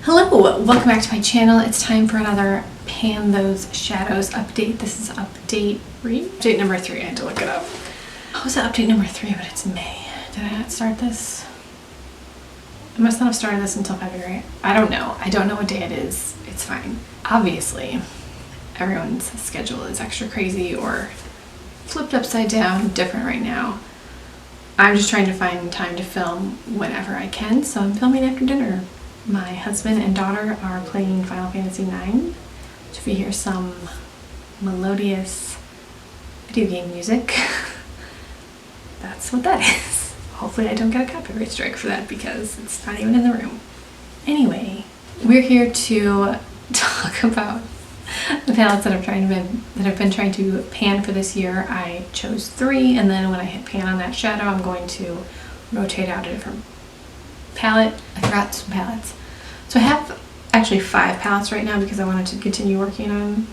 Hello, welcome back to my channel. It's time for another Pan Those Shadows update. This is update 3? Update number 3, I had to look it up. How was it update number 3, but it's May? Did I not start this? I must not have started this until February. I don't know. I don't know what day it is. It's fine. Obviously, everyone's schedule is extra crazy or flipped upside down, different right now. I'm just trying to find time to film whenever I can, so I'm filming after dinner. My husband and daughter are playing Final Fantasy IX. If you hear some melodious video game music, that's what that is. Hopefully I don't get a copyright strike for that because it's not even in the room. Anyway, we're here to talk about the palettes that I've been trying to pan for this year. I chose 3, and then when I hit pan on that shadow, I'm going to rotate out a different palette. I forgot some palettes. So I have actually 5 palettes right now because I wanted to continue working on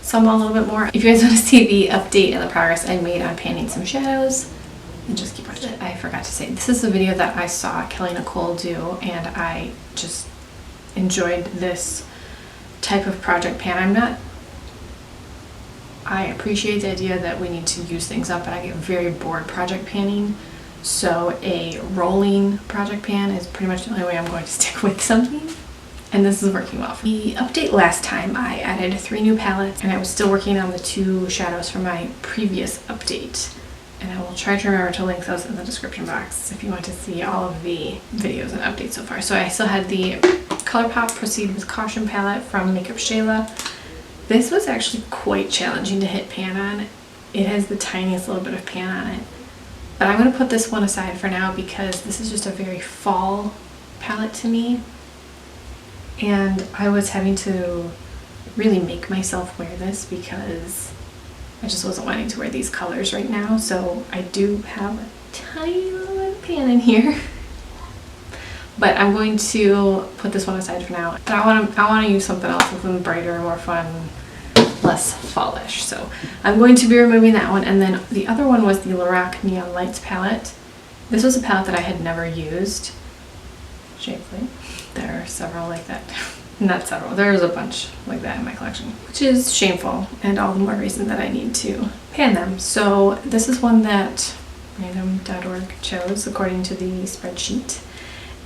some a little bit more. If you guys want to see the update and the progress I made on panning some shadows, then just keep watching. I forgot to say, this is a video that I saw Kelly Nicole do, and I just enjoyed this type of project pan. I appreciate the idea that we need to use things up, but I get very bored project panning. So a rolling project pan is pretty much the only way I'm going to stick with something, and this is working well. The update last time, I added 3 new palettes, and I was still working on the 2 shadows from my previous update, and I will try to remember to link those in the description box if you want to see all of the videos and updates so far. So I still had the ColourPop Proceed with Caution palette from MakeupShayla. This was actually quite challenging to hit pan on. It has the tiniest little bit of pan on it. But I'm going to put this one aside for now because this is just a very fall palette to me. And I was having to really make myself wear this because I just wasn't wanting to wear these colors right now. So I do have a tiny little bit of pan in here. But I'm going to put this one aside for now. And I want to use something else, something brighter, more fun, less fallish. So I'm going to be removing that one, and then the other one was the LOreal Neon Lights palette. This was a palette that I had never used. Shamefully, there are several like that. Not several, there's a bunch like that in my collection, which is shameful, and all the more reason that I need to pan them. So this is one that random.org chose according to the spreadsheet.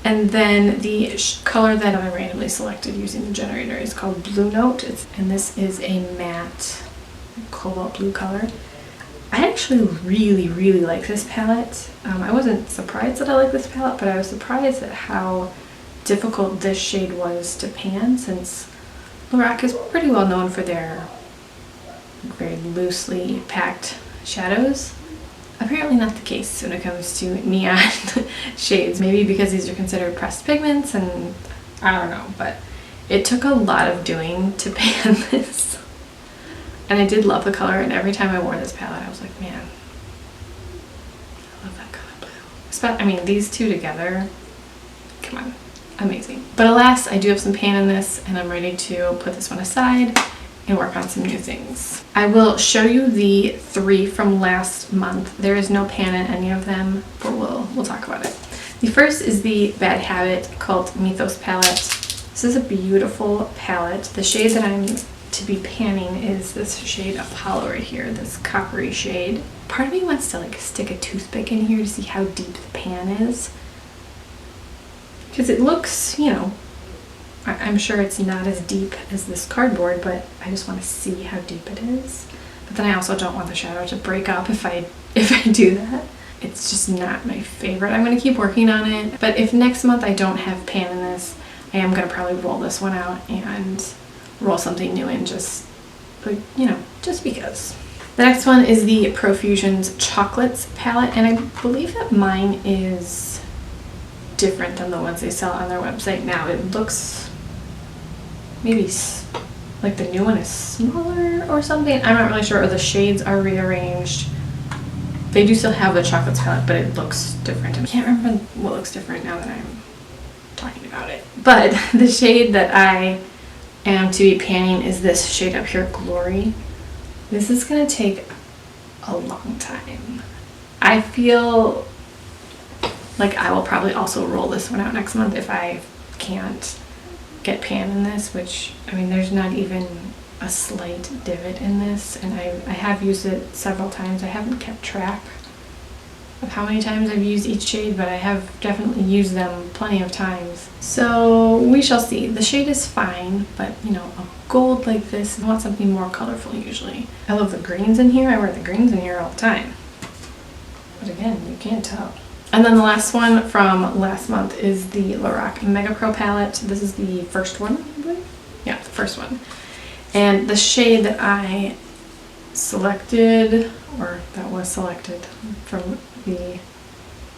And then the color that I randomly selected using the generator is called Blue Note, and this is a matte cobalt blue color. I actually really like this palette. I wasn't surprised that I like this palette, but I was surprised at how difficult this shade was to pan, since LOreal is pretty well known for their very loosely packed shadows. Apparently not the case when it comes to neon shades. Maybe because these are considered pressed pigments, and I don't know, but it took a lot of doing to pan this. And I did love the color, and every time I wore this palette I was like, man, I love that color blue. I mean, these two together, come on, amazing. But alas, I do have some pan in this, and I'm ready to put this one aside and work on some new things. I will show you the 3 from last month. There is no pan in any of them, but we'll talk about it. The first is the Bad Habit Cult Mythos palette. This is a beautiful palette. The shade that I'm to be panning is this shade Apollo right here, this coppery shade. Part of me wants to like stick a toothpick in here to see how deep the pan is, because it looks, you know, I'm sure it's not as deep as this cardboard, but I just want to see how deep it is. But then I also don't want the shadow to break up if I do that. It's just not my favorite. I'm going to keep working on it, but if next month I don't have pan in this, I am going to probably roll this one out and roll something new in, just, you know, just because. The next one is the Profusion's Chocolates palette, and I believe that mine is different than the ones they sell on their website now. It looks maybe like the new one is smaller or something. I'm not really sure, or the shades are rearranged. They do still have the Chocolates palette, but it looks different. I can't remember what looks different now that I'm talking about it. But the shade that I am to be panning is this shade up here, Glory. This is going to take a long time. I feel like I will probably also roll this one out next month if I can't get pan in this, which, I mean, there's not even a slight divot in this, and I have used it several times. I haven't kept track of how many times I've used each shade, but I have definitely used them plenty of times. So we shall see. The shade is fine, but you know, a gold like this, I want something more colorful usually. I love the greens in here. I wear the greens in here all the time. But again, you can't tell. And then the last one from last month is the LOreal Mega Pro palette. This is the first one, I believe. Yeah, the first one. And the shade that I selected, or that was selected from the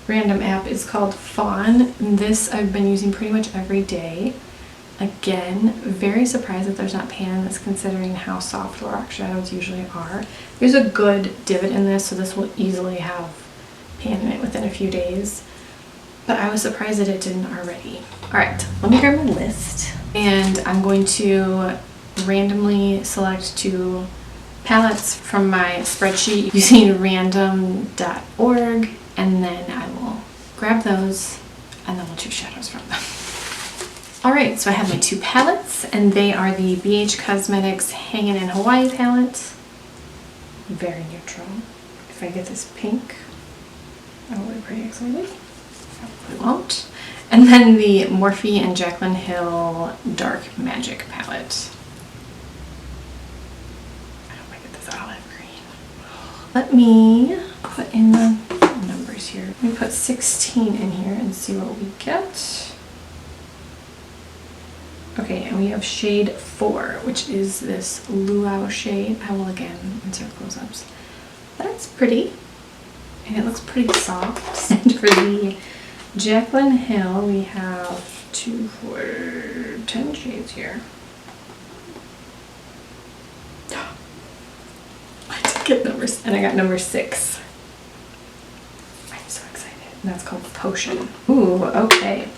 random app, is called Fawn. This I've been using pretty much every day. Again, very surprised that there's not pan in this considering how soft Lorac shadows usually are. There's a good divot in this, so this will easily have pan in it within a few days. But I was surprised that it didn't already. Alright, let me grab my list. And I'm going to randomly select 2 palettes from my spreadsheet using random.org, and then I will grab those and then we'll choose shadows from them. Alright, so I have my 2 palettes, and they are the BH Cosmetics Hangin' in Hawaii palette. Very neutral. If I get this pink, I will be pretty excited. Probably won't. And then the Morphe and Jaclyn Hill Dark Magic palette. Let me put in the numbers here. Let me put 16 in here and see what we get. Okay, and we have shade 4, which is this luau shade. I will again insert close-ups. But it's pretty, and it looks pretty soft. And for the Jaclyn Hill, we have 2, 4, 10 shades here. Get numbers, and I got number 6. I'm so excited. And that's called Potion. Ooh, okay.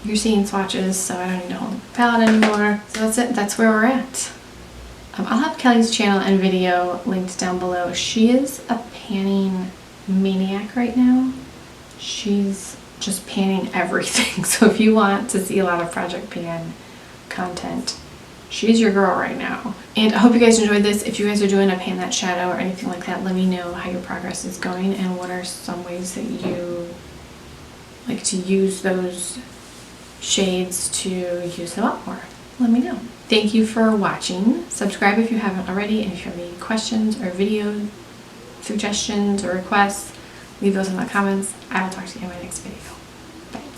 You're seeing swatches, so I don't need to hold the palette anymore. So that's it. That's where we're at. I'll have Kelly's channel and video linked down below. She is a panning maniac right now. She's just panning everything. So if you want to see a lot of project pan content, she's your girl right now. And I hope you guys enjoyed this. If you guys are doing a pan that shadow or anything like that, let me know how your progress is going and what are some ways that you like to use those shades to use them up more. Let me know. Thank you for watching. Subscribe if you haven't already, and if you have any questions or video suggestions or requests, leave those in the comments. I will talk to you in my next video.